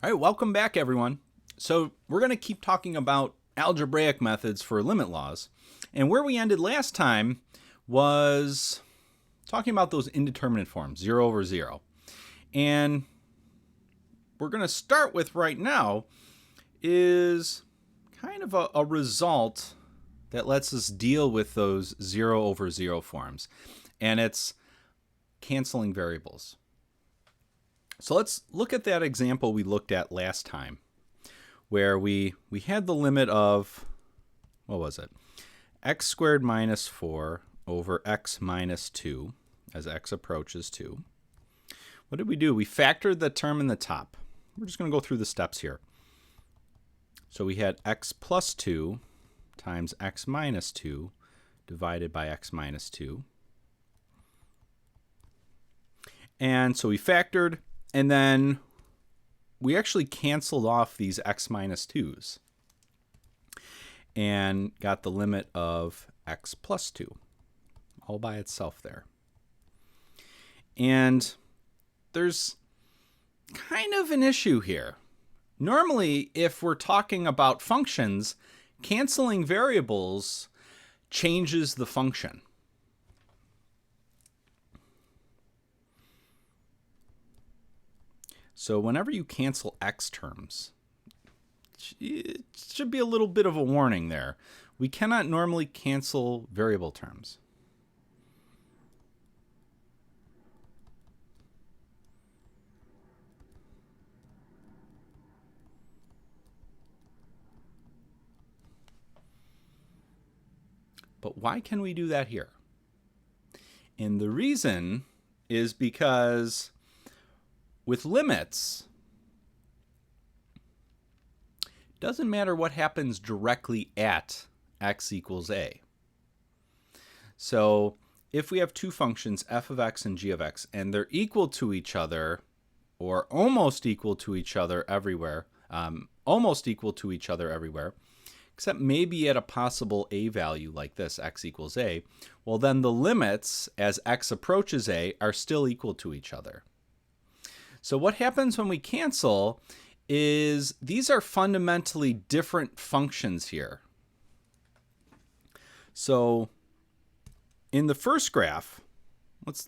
All right, welcome back, everyone. So we're going to keep talking about algebraic methods for limit laws. And where we ended last time was talking about those indeterminate forms, 0 over 0. And we're going to start with right now is kind of a result that lets us deal with those 0 over 0 forms. And it's canceling variables. So let's look at that example we looked at last time, where we had the limit of, what was it? X squared minus 4 over x minus 2 as x approaches 2. What did we do? We factored the term in the top. We're just going to go through the steps here. So we had x plus 2 times x minus 2 divided by x minus 2. And so we factored, and then we actually canceled off these x minus 2's and got the limit of x plus 2 all by itself there. And there's kind of an issue here. Normally, if we're talking about functions, canceling variables changes the function. So whenever you cancel x terms, it should be a little bit of a warning there. We cannot normally cancel variable terms. But why can we do that here? And the reason is because with limits, it doesn't matter what happens directly at x equals a. So if we have two functions, f of x and g of x, and they're equal to each other, or almost equal to each other everywhere, except maybe at a possible a value like this, x equals a, well then the limits as x approaches a are still equal to each other. So what happens when we cancel is these are fundamentally different functions here. So in the first graph,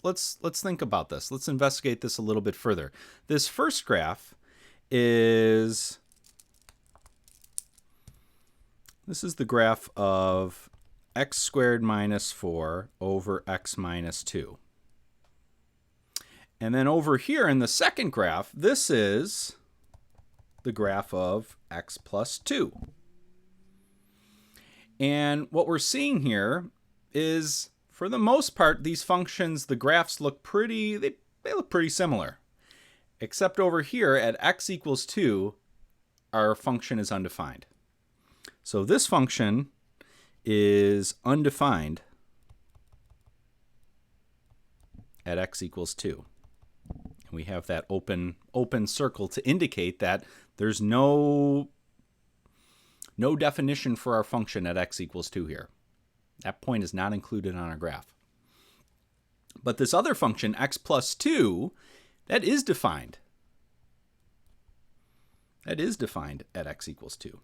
let's think about this. Let's investigate this a little bit further. This first graph is the graph of x squared minus 4 over x minus 2. And then over here in the second graph, this is the graph of x plus 2. And what we're seeing here is, for the most part, these functions, the graphs look pretty, they look pretty similar. Except over here at x equals 2, our function is undefined. So this function is undefined at x equals 2. And we have that open circle to indicate that there's no definition for our function at x equals 2 here. That point is not included on our graph. But this other function, x plus 2, that is defined. That is defined at x equals 2.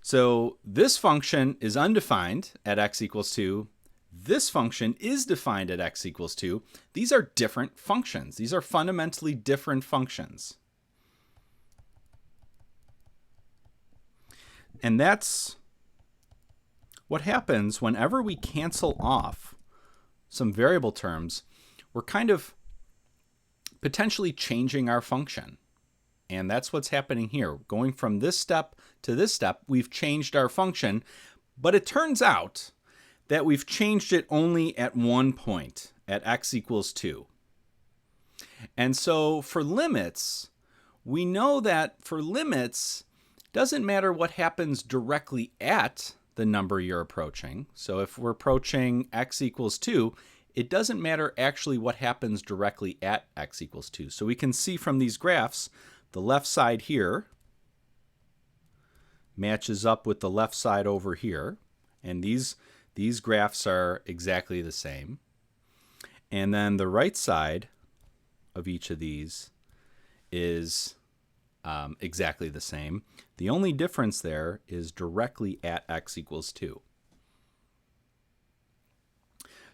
So this function is undefined at x equals 2. This function is defined at x equals 2. These are different functions. These are fundamentally different functions. And that's what happens whenever we cancel off some variable terms. We're kind of potentially changing our function. And that's what's happening here. Going from this step to this step, we've changed our function. But it turns out that we've changed it only at one point, at x equals 2. And so for limits, we know that for limits, it doesn't matter what happens directly at the number you're approaching. So if we're approaching x equals 2, it doesn't matter actually what happens directly at x equals 2. So we can see from these graphs, the left side here matches up with the left side over here. And these graphs are exactly the same. And then the right side of each of these is exactly the same. The only difference there is directly at x equals 2.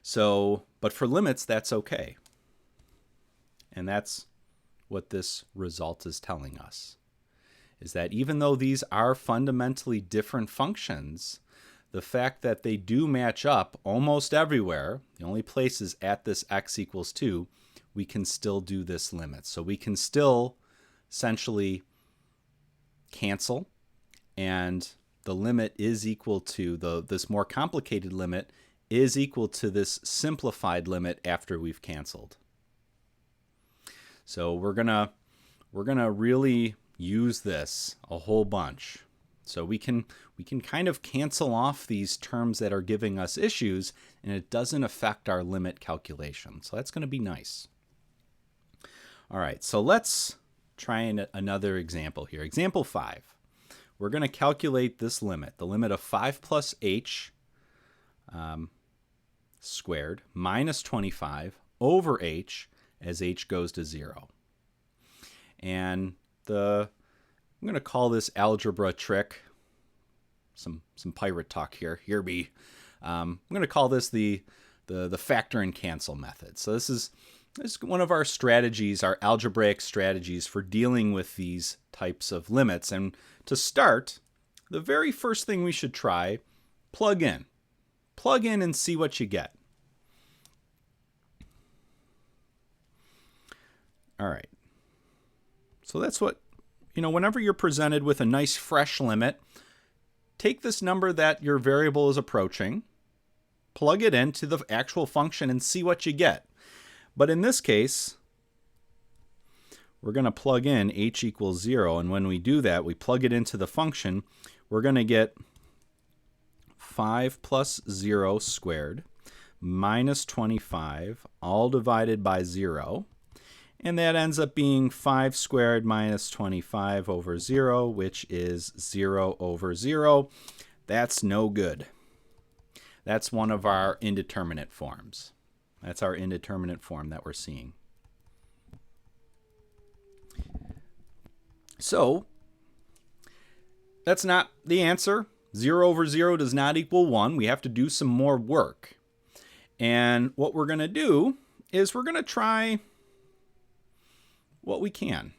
So, but for limits, that's okay. And that's what this result is telling us, is that even though these are fundamentally different functions, the fact that they do match up almost everywhere, the only place is at this x equals 2, we can still do this limit. So we can still essentially cancel, and the limit is equal to, this more complicated limit is equal to this simplified limit after we've canceled. So we're gonna really use this a whole bunch. So we can kind of cancel off these terms that are giving us issues, and it doesn't affect our limit calculation. So that's going to be nice. All right, so let's try another example here. Example 5. We're going to calculate this limit, the limit of 5 plus h squared minus 25 over h as h goes to 0. And I'm going to call this algebra trick, some pirate talk here. Hear me. I'm going to call this the factor and cancel method. So this is one of our strategies, our algebraic strategies for dealing with these types of limits. And to start, the very first thing we should try, plug in. Plug in and see what you get. All right. So that's what, whenever you're presented with a nice fresh limit, take this number that your variable is approaching, plug it into the actual function and see what you get. But in this case, we're going to plug in h equals 0. And when we do that, we plug it into the function. We're going to get 5 plus 0 squared minus 25 all divided by 0. And that ends up being 5 squared minus 25 over 0, which is 0 over 0. That's no good. That's one of our indeterminate forms. That's our indeterminate form that we're seeing. So that's not the answer. 0 over 0 does not equal 1. We have to do some more work. And what we're going to do is we're going to try what we can.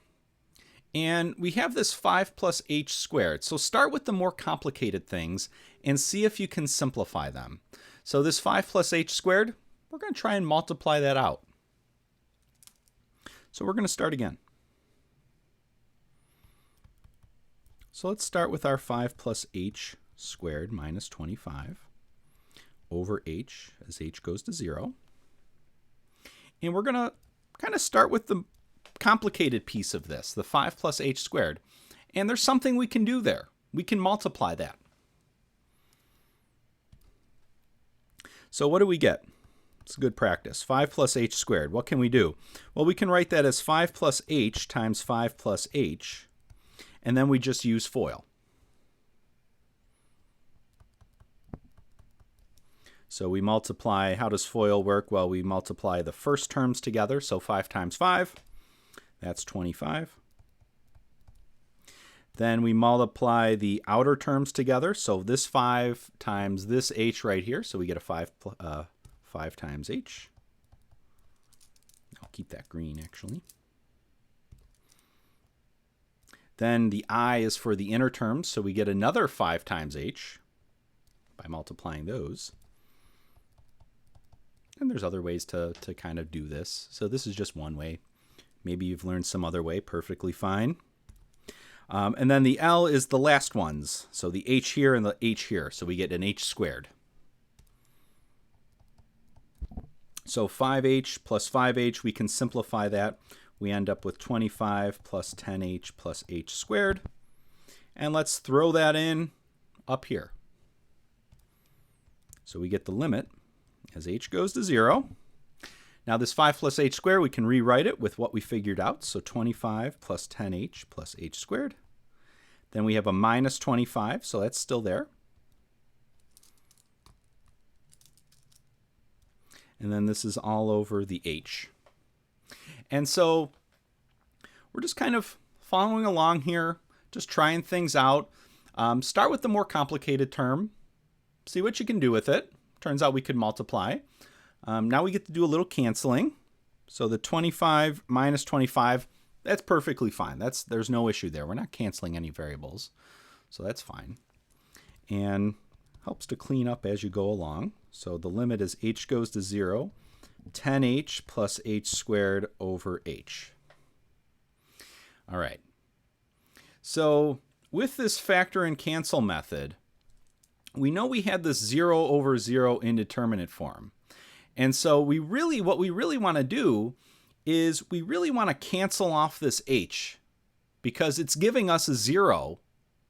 And we have this 5 plus h squared. So start with the more complicated things and see if you can simplify them. So this 5 plus h squared, we're going to try and multiply that out. So we're going to start again. So let's start with our 5 plus h squared minus 25 over h as h goes to 0. And we're going to kind of start with the complicated piece of this, the 5 plus h squared. And there's something we can do there. We can multiply that. So what do we get? It's good practice. 5 plus h squared. What can we do? Well, we can write that as 5 plus h times 5 plus h, and then we just use FOIL. So we multiply, how does FOIL work? Well, we multiply the first terms together, so 5 times 5. That's 25. Then we multiply the outer terms together. So this 5 times this h right here. So we get a 5 times h. I'll keep that green, actually. Then the I is for the inner terms. So we get another 5 times h by multiplying those. And there's other ways to kind of do this. So this is just one way. Maybe you've learned some other way, perfectly fine. And then the L is the last ones. So the h here and the h here. So we get an h squared. So 5h plus 5h, we can simplify that. We end up with 25 plus 10h plus h squared. And let's throw that in up here. So we get the limit as h goes to 0. Now this 5 plus h squared, we can rewrite it with what we figured out. So 25 plus 10h plus h squared. Then we have a minus 25, so that's still there. And then this is all over the h. And so we're just kind of following along here, just trying things out. Start with the more complicated term. See what you can do with it. Turns out we could multiply. Now we get to do a little canceling. So the 25 minus 25, that's perfectly fine. There's no issue there. We're not canceling any variables. So that's fine. And helps to clean up as you go along. So the limit is h goes to 0, 10h plus h squared over h. All right. So with this factor and cancel method, we know we had this 0 over 0 indeterminate form. And so what we really want to do is we really want to cancel off this h because it's giving us a 0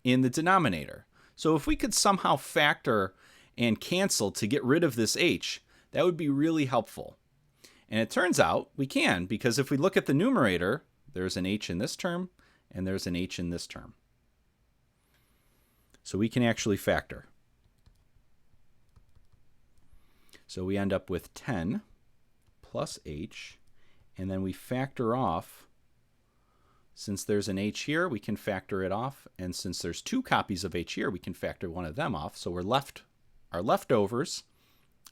in the denominator. So if we could somehow factor and cancel to get rid of this h, that would be really helpful. And it turns out we can, because if we look at the numerator, there's an h in this term and there's an h in this term. So we can actually factor. So we end up with 10 plus h, and then we factor off. Since there's an h here, we can factor it off, and since there's 2 copies of h here, we can factor one of them off. So our leftovers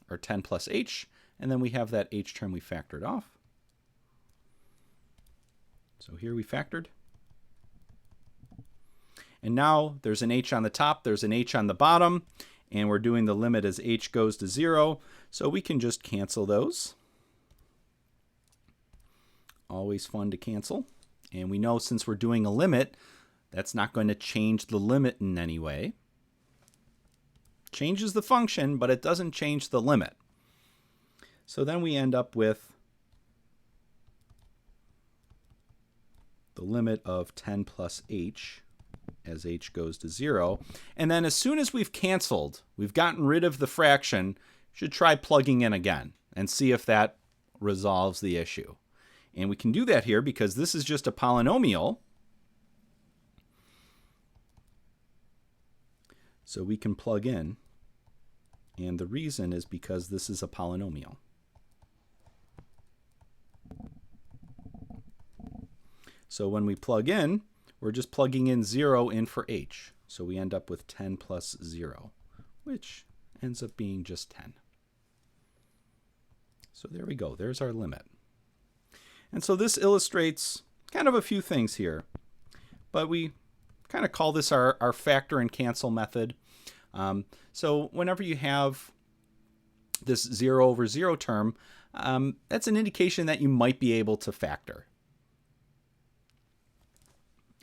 are 10 plus h, and then we have that h term we factored off. So here we factored. And now there's an h on the top, there's an h on the bottom, and we're doing the limit as h goes to 0, so we can just cancel those. Always fun to cancel. And we know since we're doing a limit, that's not going to change the limit in any way. Changes the function, but it doesn't change the limit. So then we end up with the limit of 10 plus h as h goes to 0. And then as soon as we've canceled, we've gotten rid of the fraction, should try plugging in again and see if that resolves the issue. And we can do that here because this is just a polynomial. So we can plug in. And the reason is because this is a polynomial. So when we plug in, we're just plugging in 0 in for h. So we end up with 10 plus 0, which ends up being just 10. So there we go. There's our limit. And so this illustrates kind of a few things here. But we kind of call this our factor and cancel method. So whenever you have this 0 over 0 term, that's an indication that you might be able to factor.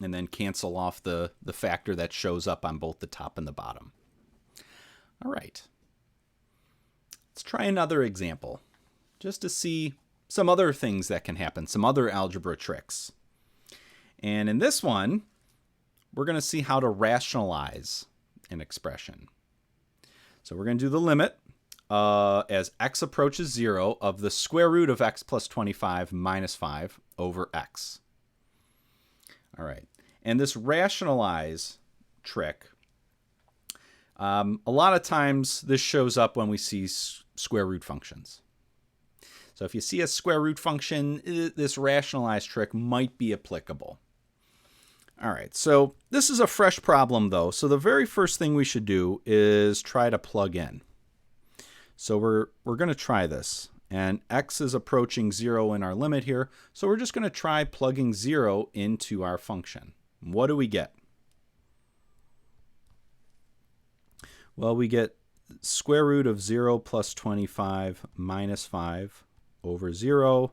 And then cancel off the factor that shows up on both the top and the bottom. All right. Let's try another example just to see some other things that can happen, some other algebra tricks. And in this one, we're going to see how to rationalize an expression. So we're going to do the limit as x approaches 0 of the square root of x plus 25 minus 5 over x. All right. And this rationalize trick, a lot of times this shows up when we see square root functions. So if you see a square root function, this rationalize trick might be applicable. All right, so this is a fresh problem though. So the very first thing we should do is try to plug in. So we're going to try this. And x is approaching 0 in our limit here. So we're just going to try plugging 0 into our function. What do we get? Well, we get square root of 0 plus 25 minus 5 over 0. You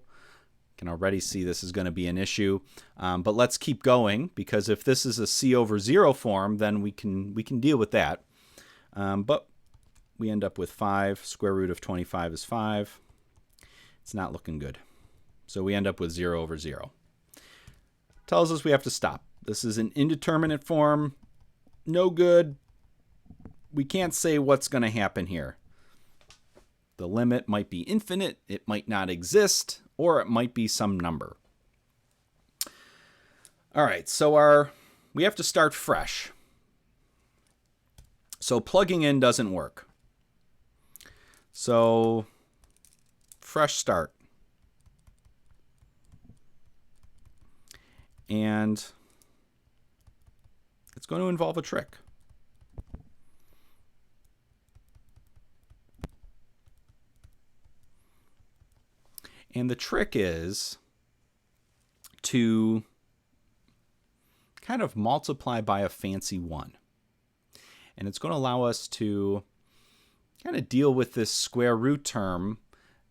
can already see this is going to be an issue. But let's keep going, because if this is a c over 0 form, then we can deal with that. But we end up with 5. Square root of 25 is 5. It's not looking good. So we end up with 0 over 0. Tells us we have to stop. This is an indeterminate form. No good. We can't say what's going to happen here. The limit might be infinite, it might not exist, or it might be some number. All right, so we have to start fresh. So plugging in doesn't work. So fresh start. And it's going to involve a trick. And the trick is to kind of multiply by a fancy 1. And it's going to allow us to kind of deal with this square root term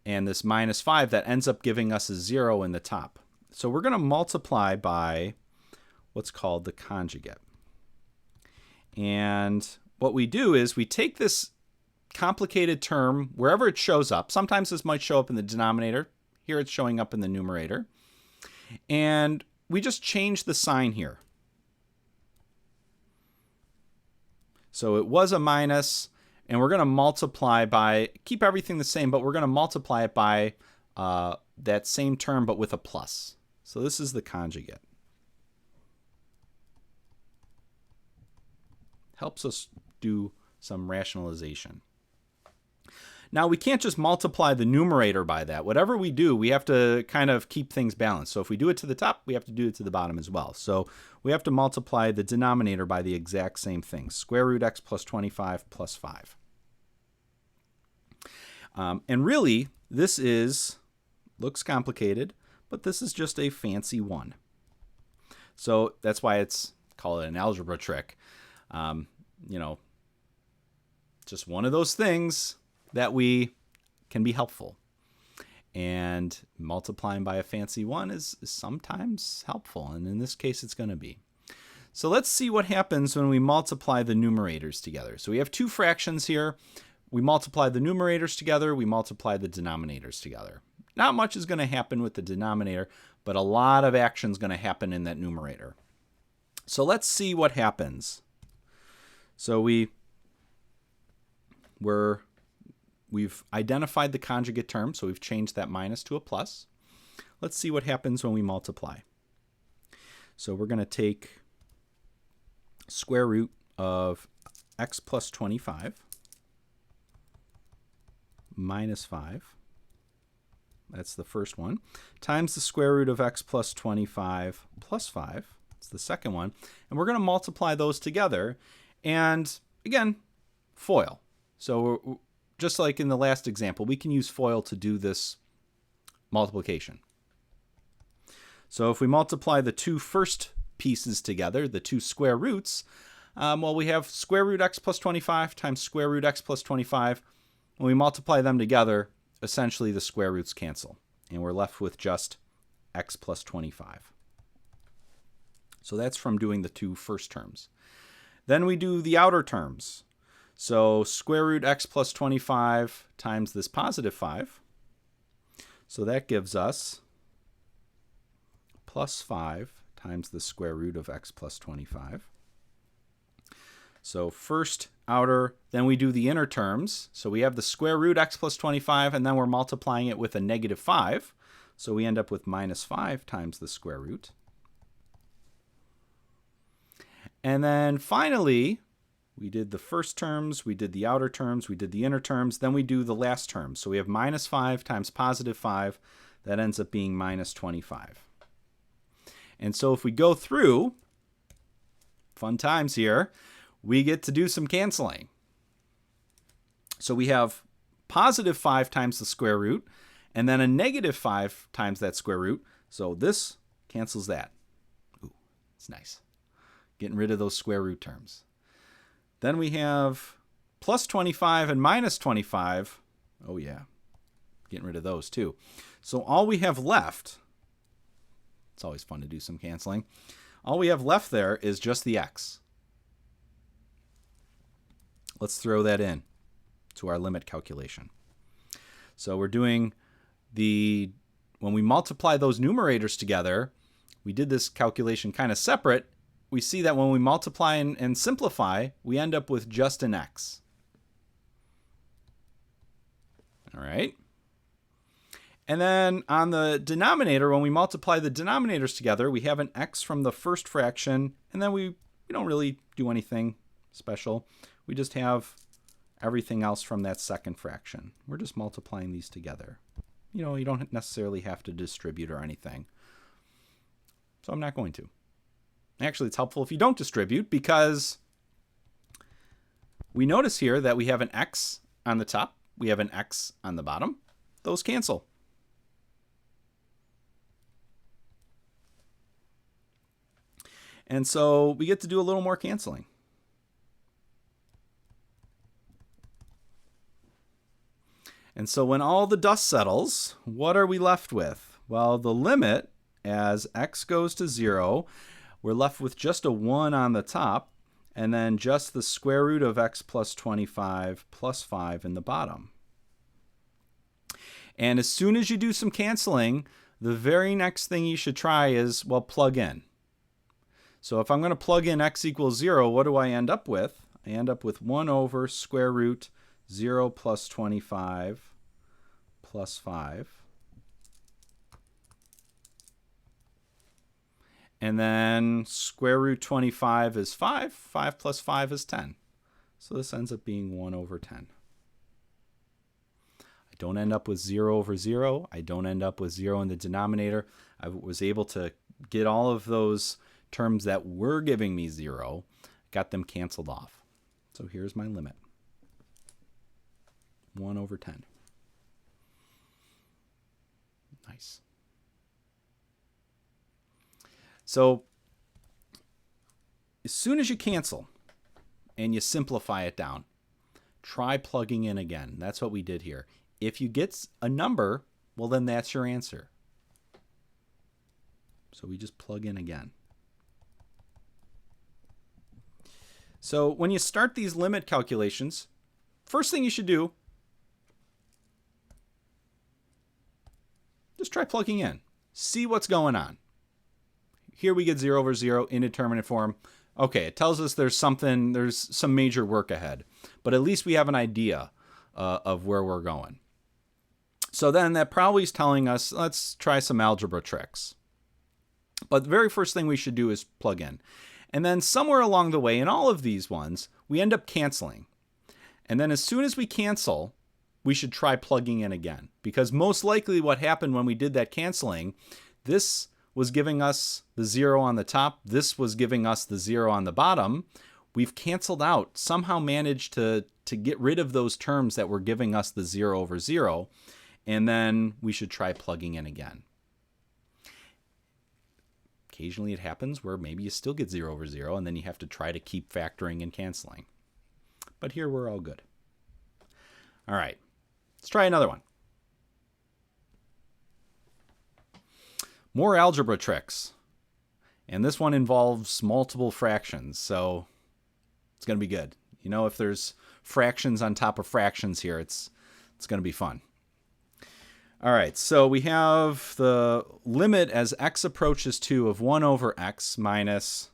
and this minus 5 that ends up giving us a 0 in the top. So we're going to multiply by what's called the conjugate. And what we do is we take this complicated term wherever it shows up. Sometimes this might show up in the denominator. Here it's showing up in the numerator. And we just change the sign here. So it was a minus, and we're going to multiply by, keep everything the same, but we're going to multiply it by that same term, but with a plus. So this is the conjugate. Helps us do some rationalization. Now, we can't just multiply the numerator by that. Whatever we do, we have to kind of keep things balanced. So if we do it to the top, we have to do it to the bottom as well. So we have to multiply the denominator by the exact same thing, square root x plus 25 plus 5. And really, this looks complicated, but this is just a fancy 1. So that's why it's called an algebra trick. Just one of those things that we can be helpful. And multiplying by a fancy 1 is sometimes helpful. And in this case, it's going to be. So let's see what happens when we multiply the numerators together. So we have two fractions here. We multiply the numerators together. We multiply the denominators together. Not much is going to happen with the denominator, but a lot of action is going to happen in that numerator. So let's see what happens. So we've identified the conjugate term, so we've changed that minus to a plus. Let's see what happens when we multiply. So we're going to take square root of x plus 25 minus 5. That's the first one. Times the square root of x plus 25 plus 5. That's the second one. And we're going to multiply those together. And again, FOIL. So just like in the last example, we can use FOIL to do this multiplication. So if we multiply the two first pieces together, the two square roots, we have square root x plus 25 times square root x plus 25. When we multiply them together, essentially the square roots cancel, and we're left with just x plus 25. So that's from doing the two first terms. Then we do the outer terms. So square root x plus 25 times this positive 5. So that gives us plus 5 times the square root of x plus 25. So first outer, then we do the inner terms. So we have the square root x plus 25, and then we're multiplying it with a negative 5. So we end up with minus 5 times the square root. And then finally, we did the first terms, we did the outer terms, we did the inner terms, then we do the last term. So we have minus 5 times positive 5. That ends up being minus 25. And so if we go through, fun times here, we get to do some canceling. So we have positive 5 times the square root, and then a negative 5 times that square root. So this cancels that. Ooh, it's nice. Getting rid of those square root terms. Then we have plus 25 and minus 25. Oh yeah, getting rid of those too. So all we have left, it's always fun to do some canceling. All we have left there is just the x. Let's throw that in to our limit calculation. So we're doing when we multiply those numerators together, we did this calculation kind of separate. We see that when we multiply and simplify, we end up with just an x. All right. And then on the denominator, when we multiply the denominators together, we have an x from the first fraction, and then we don't really do anything special. We just have everything else from that second fraction. We're just multiplying these together. You don't necessarily have to distribute or anything. So I'm not going to. Actually, it's helpful if you don't distribute, because we notice here that we have an x on the top, we have an x on the bottom. Those cancel. And so we get to do a little more canceling. And so when all the dust settles, what are we left with? Well, the limit as x goes to 0, we're left with just a 1 on the top, and then just the square root of x plus 25 plus 5 in the bottom. And as soon as you do some canceling, the very next thing you should try is, well, plug in. So if I'm going to plug in x equals 0, what do I end up with? I end up with 1 over square root 0 plus 25 plus 5. And then square root 25 is 5. 5 plus 5 is 10. So this ends up being 1 over 10. I don't end up with 0 over 0. I don't end up with 0 in the denominator. I was able to get all of those terms that were giving me 0, got them canceled off. So here's my limit. 1 over 10. Nice. So as soon as you cancel and you simplify it down, try plugging in again. That's what we did here. If you get a number, well, then that's your answer. So we just plug in again. So when you start these limit calculations, first thing you should do, just try plugging in. See what's going on. Here we get 0 over 0, indeterminate form. Okay, it tells us there's some major work ahead, but at least we have an idea of where we're going. So then that probably is telling us, let's try some algebra tricks. But the very first thing we should do is plug in. And then somewhere along the way in all of these ones, we end up canceling. And then as soon as we cancel, we should try plugging in again. Because most likely what happened when we did that canceling, this was giving us the 0 on the top. This was giving us the 0 on the bottom. We've canceled out, somehow managed to get rid of those terms that were giving us the 0 over 0. And then we should try plugging in again. Occasionally it happens where maybe you still get 0 over 0, and then you have to try to keep factoring and canceling. But here we're all good. All right, let's try another one. More algebra tricks. And this one involves multiple fractions, so it's going to be good. You know, if there's fractions on top of fractions here, it's going to be fun. All right, so we have the limit as x approaches 2 of 1 over x minus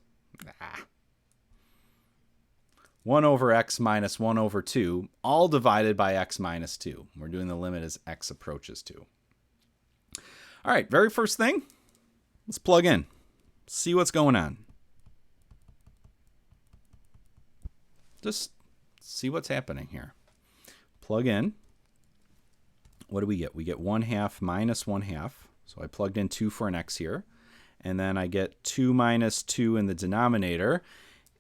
1 over x minus 1 over 2, all divided by x minus 2. We're doing the limit as x approaches 2. All right, very first thing, let's plug in. See what's going on. Just see what's happening here. Plug in. What do we get? We get 1/2 minus 1/2. So I plugged in 2 for an x here. And then I get 2 minus 2 in the denominator.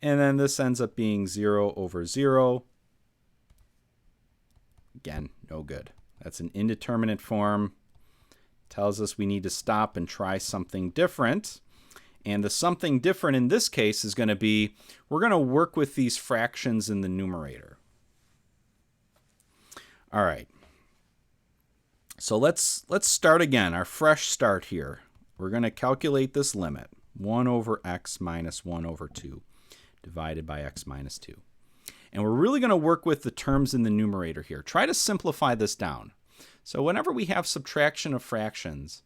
And then this ends up being 0 over 0. Again, no good. That's an indeterminate form. Tells us we need to stop and try something different. And the something different in this case is going to be, we're going to work with these fractions in the numerator. All right. So let's start again, our fresh start here. We're going to calculate this limit, 1 over x minus 1 over 2 divided by x minus 2. And we're really going to work with the terms in the numerator here. Try to simplify this down. So whenever we have subtraction of fractions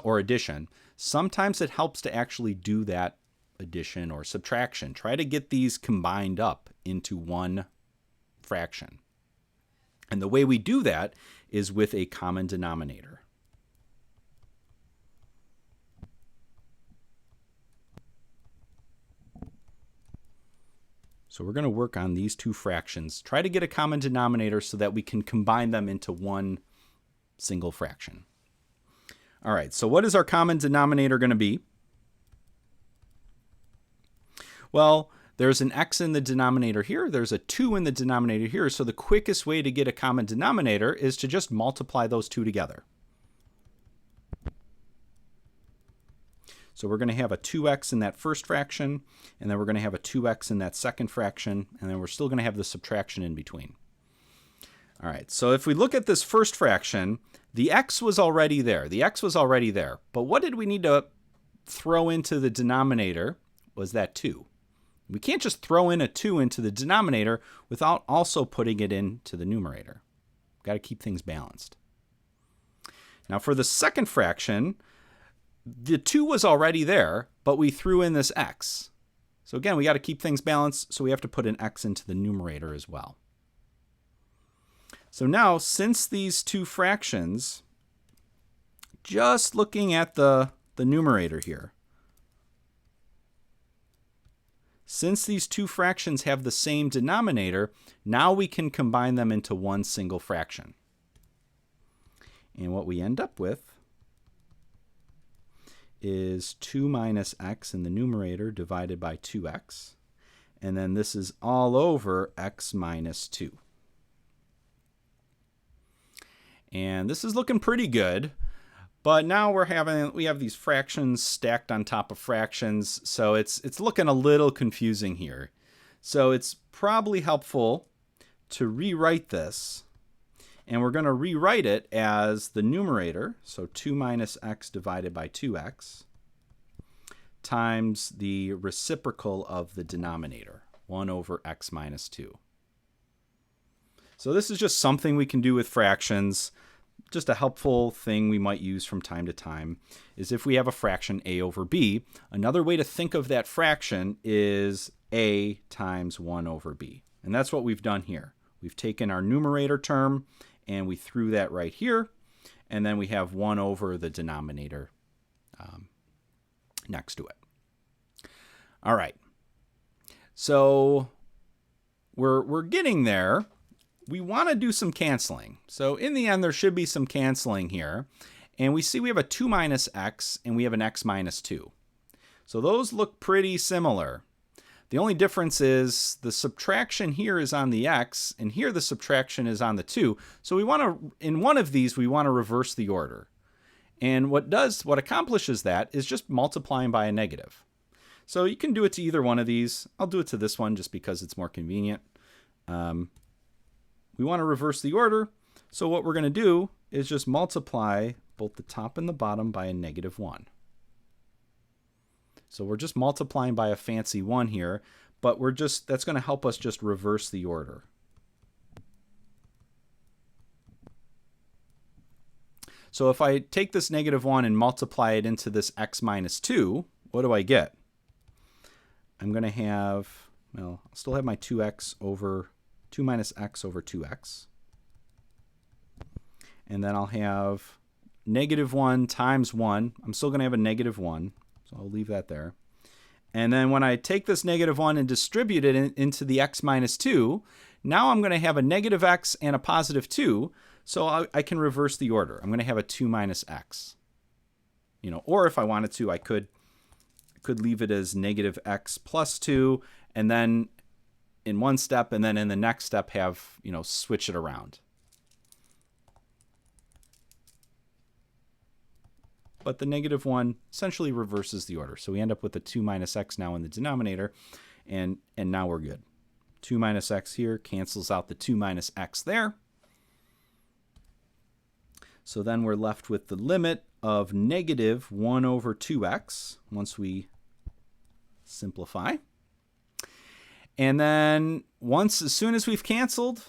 or addition, sometimes it helps to actually do that addition or subtraction. Try to get these combined up into one fraction. And the way we do that is with a common denominator. So we're going to work on these two fractions. Try to get a common denominator so that we can combine them into one single fraction. All right, so what is our common denominator going to be? Well, there's an x in the denominator here. There's a 2 in the denominator here. So the quickest way to get a common denominator is to just multiply those two together. So we're going to have a 2x in that first fraction, and then we're going to have a 2x in that second fraction, and then we're still going to have the subtraction in between. All right, so if we look at this first fraction, the x was already there. The x was already there. But what did we need to throw into the denominator was that 2. We can't just throw in a 2 into the denominator without also putting it into the numerator. Got to keep things balanced. Now for the second fraction, the 2 was already there, but we threw in this x. So again, we got to keep things balanced, so we have to put an x into the numerator as well. So now, since these two fractions, just looking at the numerator here, since these two fractions have the same denominator, now we can combine them into one single fraction. And what we end up with is 2 minus x in the numerator divided by 2x. And then this is all over x minus 2. And this is looking pretty good. But now we have these fractions stacked on top of fractions, so it's looking a little confusing here. So it's probably helpful to rewrite this, and we're going to rewrite it as the numerator, so 2 minus x divided by 2x, times the reciprocal of the denominator, 1 over x minus 2. So this is just something we can do with fractions. Just a helpful thing we might use from time to time is if we have a fraction a over b, another way to think of that fraction is a times 1 over b. And that's what we've done here. We've taken our numerator term and we threw that right here, and then we have 1 over the denominator next to it. All right, so we're getting there. We want to do some canceling. So in the end, there should be some canceling here. And we see we have a 2 minus x and we have an x minus 2. So those look pretty similar. The only difference is the subtraction here is on the x, and here the subtraction is on the 2. So we want to, in one of these, we want to reverse the order. And what accomplishes that is just multiplying by a negative. So you can do it to either one of these. I'll do it to this one just because it's more convenient. We want to reverse the order, so what we're going to do is just multiply both the top and the bottom by a negative 1. So we're just multiplying by a fancy 1 here, but that's going to help us just reverse the order. So if I take this negative 1 and multiply it into this x minus 2, what do I get? I'm going to have, well, I'll still have my 2x over 2 minus x over 2x. And then I'll have negative 1 times 1. I'm still going to have a negative 1, so I'll leave that there. And then when I take this negative 1 and distribute it into the x minus 2, now I'm going to have a negative x and a positive 2, so I can reverse the order. I'm going to have a 2 minus x. Or if I wanted to, I could leave it as negative x plus 2, and then in one step, and then in the next step have, switch it around. But the negative 1 essentially reverses the order. So we end up with a 2 minus x now in the denominator, and now we're good. 2 minus x here cancels out the 2 minus x there. So then we're left with the limit of negative 1 over 2x once we simplify. And then as soon as we've canceled,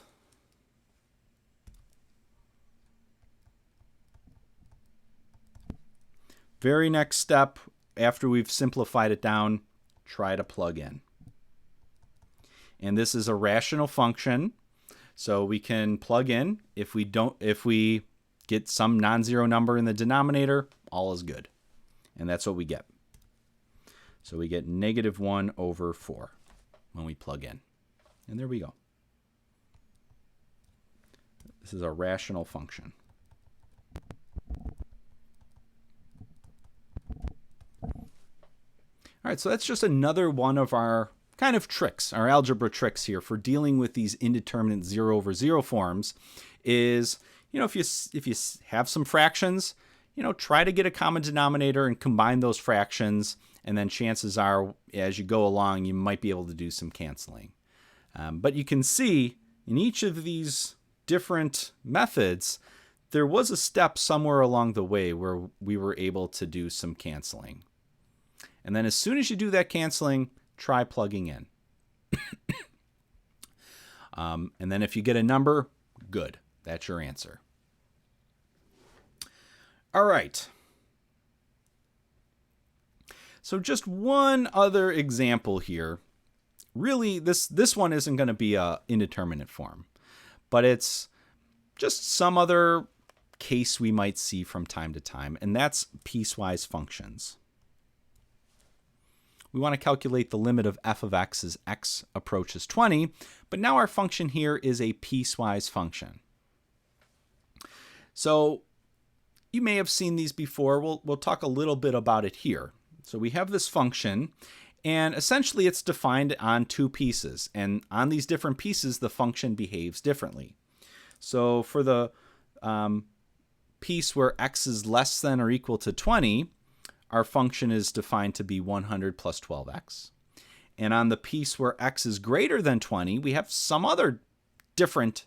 very next step after we've simplified it down, try to plug in. And this is a rational function, so we can plug in. If we get some non-zero number in the denominator, all is good. And that's what we get. So we get negative 1 over 4. When we plug in. And there we go. This is a rational function. All right, so that's just another one of our kind of tricks, our algebra tricks here for dealing with these indeterminate 0 over 0 forms is, if you have some fractions, try to get a common denominator and combine those fractions, and then chances are, as you go along, you might be able to do some canceling. But you can see in each of these different methods, there was a step somewhere along the way where we were able to do some canceling. And then as soon as you do that canceling, try plugging in. And then if you get a number, good. That's your answer. All right. So just one other example here. Really, this one isn't going to be an indeterminate form, but it's just some other case we might see from time to time, and that's piecewise functions. We want to calculate the limit of f of x as x approaches 20, but now our function here is a piecewise function. So you may have seen these before. We'll talk a little bit about it here. So we have this function, and essentially it's defined on two pieces, and on these different pieces the function behaves differently. So for the piece where x is less than or equal to 20, our function is defined to be 100 plus 12x. And on the piece where x is greater than 20, we have some other different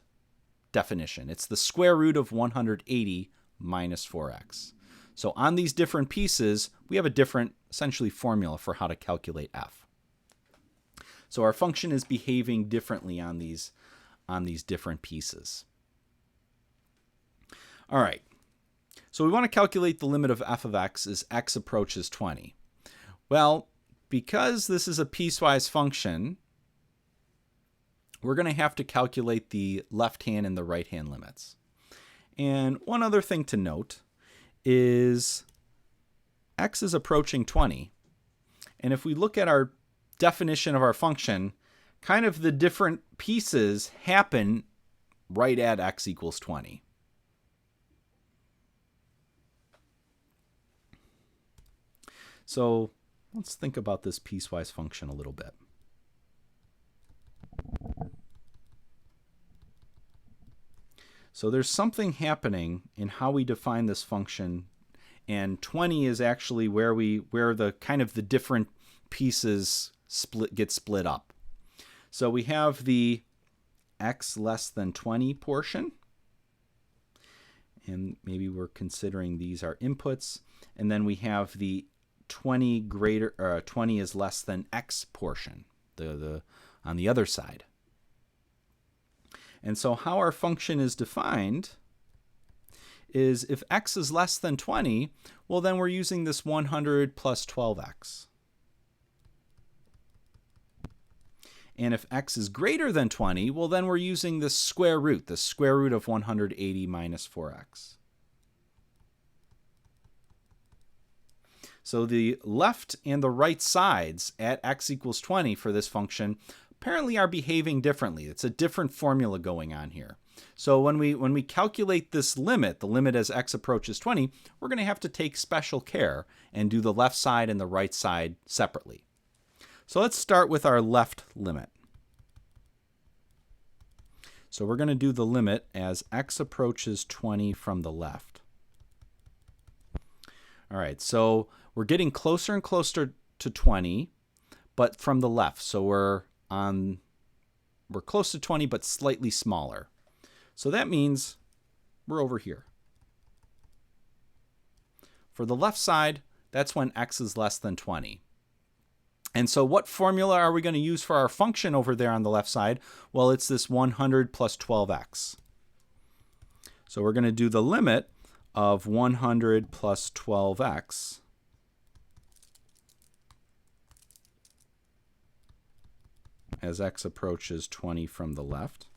definition. It's the square root of 180 minus 4x. So on these different pieces, we have a different, essentially, formula for how to calculate f. So our function is behaving differently on these different pieces. All right. So we want to calculate the limit of f of x as x approaches 20. Well, because this is a piecewise function, we're going to have to calculate the left-hand and the right-hand limits. And one other thing to note is x is approaching 20. And if we look at our definition of our function, kind of the different pieces happen right at x equals 20. So let's think about this piecewise function a little bit. So there's something happening in how we define this function, and 20 is actually where the kind of the different pieces get split up. So we have the x less than 20 portion, and maybe we're considering these are inputs, and then we have the 20 is less than x portion, the on the other side. And so how our function is defined is if x is less than 20, well then we're using this 100 plus 12x. And if x is greater than 20, well then we're using the square root of 180 minus 4x. So the left and the right sides at x equals 20 for this function apparently are behaving differently. It's a different formula going on here. So when we calculate this limit, the limit as x approaches 20, we're going to have to take special care and do the left side and the right side separately. So let's start with our left limit. So we're going to do the limit as x approaches 20 from the left. All right, so we're getting closer and closer to 20, but from the left. So we're close to 20, but slightly smaller. So that means we're over here. For the left side, that's when x is less than 20. And so what formula are we going to use for our function over there on the left side? Well, it's this 100 plus 12x. So we're going to do the limit of 100 plus 12x as x approaches 20 from the left.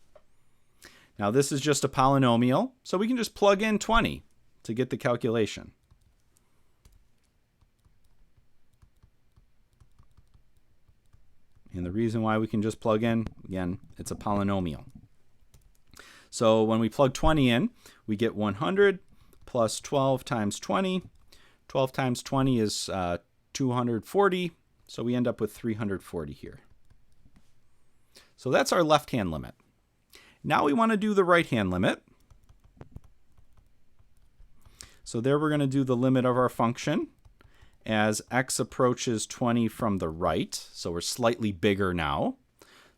Now this is just a polynomial, so we can just plug in 20 to get the calculation. And the reason why we can just plug in, again, it's a polynomial. So when we plug 20 in, we get 100 plus 12 times 20. 12 times 20 is 240. So we end up with 340 here. So that's our left-hand limit. Now we want to do the right-hand limit. So there we're going to do the limit of our function as x approaches 20 from the right. So we're slightly bigger now.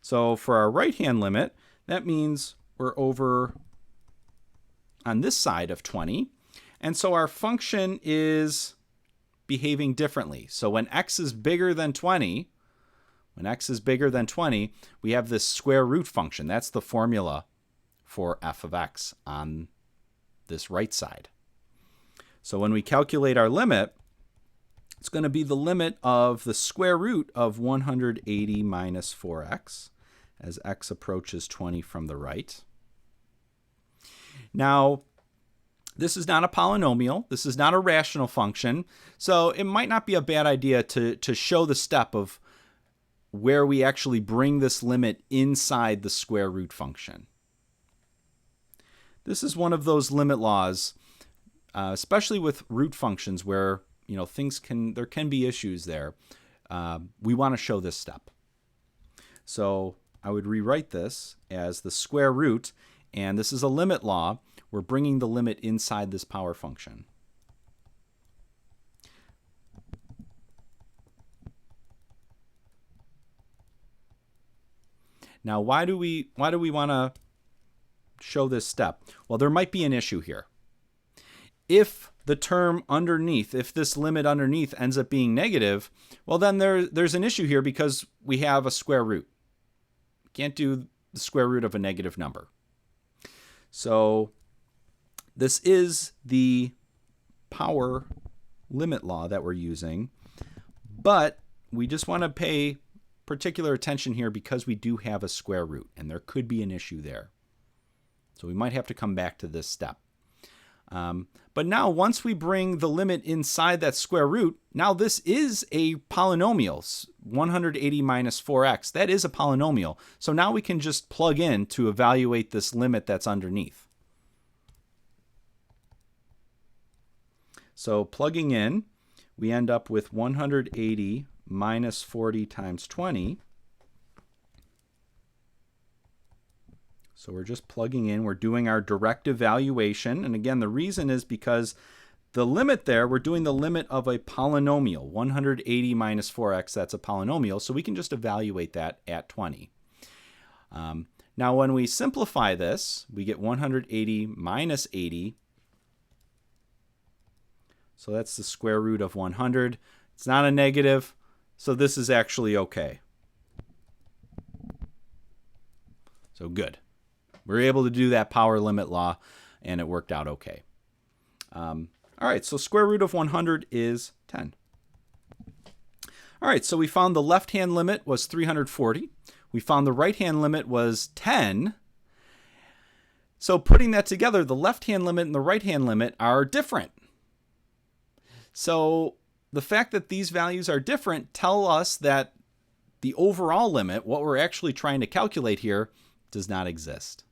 So for our right-hand limit, that means we're over on this side of 20. And so our function is behaving differently. So when x is bigger than 20, we have this square root function. That's the formula for f of x on this right side. So when we calculate our limit, it's going to be the limit of the square root of 180 minus 4x as x approaches 20 from the right. Now, this is not a polynomial. This is not a rational function. So it might not be a bad idea to show the step of where we actually bring this limit inside the square root function. This is one of those limit laws, especially with root functions where there can be issues there. We want to show this step. So I would rewrite this as the square root, and this is a limit law. We're bringing the limit inside this power function. Now, why do we want to show this step? Well, there might be an issue here. If the term underneath, if this limit underneath ends up being negative, well, then there's an issue here because we have a square root. Can't do the square root of a negative number. So this is the power limit law that we're using, but we just want to pay particular attention here because we do have a square root, and there could be an issue there. So we might have to come back to this step. But now once we bring the limit inside that square root, now this is a polynomial. 180 minus 4x, that is a polynomial. So now we can just plug in to evaluate this limit that's underneath. So plugging in, we end up with 180 minus 40 times 20. So we're just plugging in, we're doing our direct evaluation. And again, the reason is because the limit there, we're doing the limit of a polynomial. 180 minus 4x, that's a polynomial. So we can just evaluate that at 20. Now when we simplify this, we get 180 minus 80. So that's the square root of 100. It's not a negative, so this is actually okay. So good. We were able to do that power limit law, and it worked out okay. All right, so square root of 100 is 10. All right, so we found the left-hand limit was 340. We found the right-hand limit was 10. So putting that together, the left-hand limit and the right-hand limit are different. So the fact that these values are different tell us that the overall limit, what we're actually trying to calculate here, does not exist.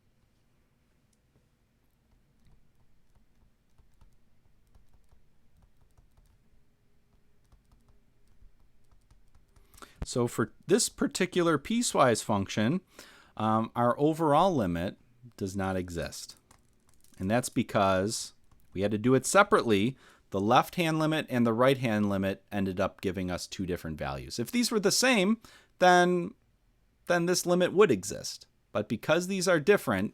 So for this particular piecewise function, our overall limit does not exist. And that's because we had to do it separately. The left-hand limit and the right-hand limit ended up giving us two different values. If these were the same, then this limit would exist. But because these are different,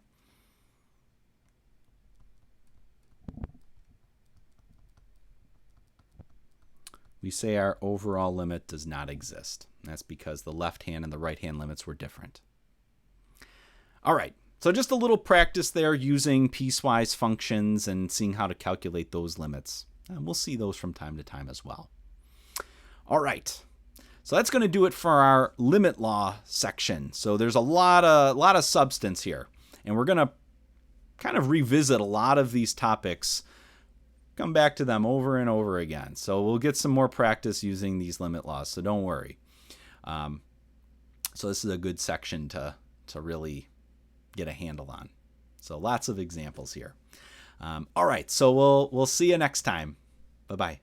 we say our overall limit does not exist. That's because the left-hand and the right-hand limits were different. All right, so just a little practice there using piecewise functions and seeing how to calculate those limits. And we'll see those from time to time as well. All right, so that's going to do it for our limit law section. So there's a lot of substance here, and we're going to kind of revisit a lot of these topics, come back to them over and over again. So we'll get some more practice using these limit laws, so don't worry. So this is a good section to really get a handle on. So lots of examples here. All right, so we'll see you next time. Bye-bye.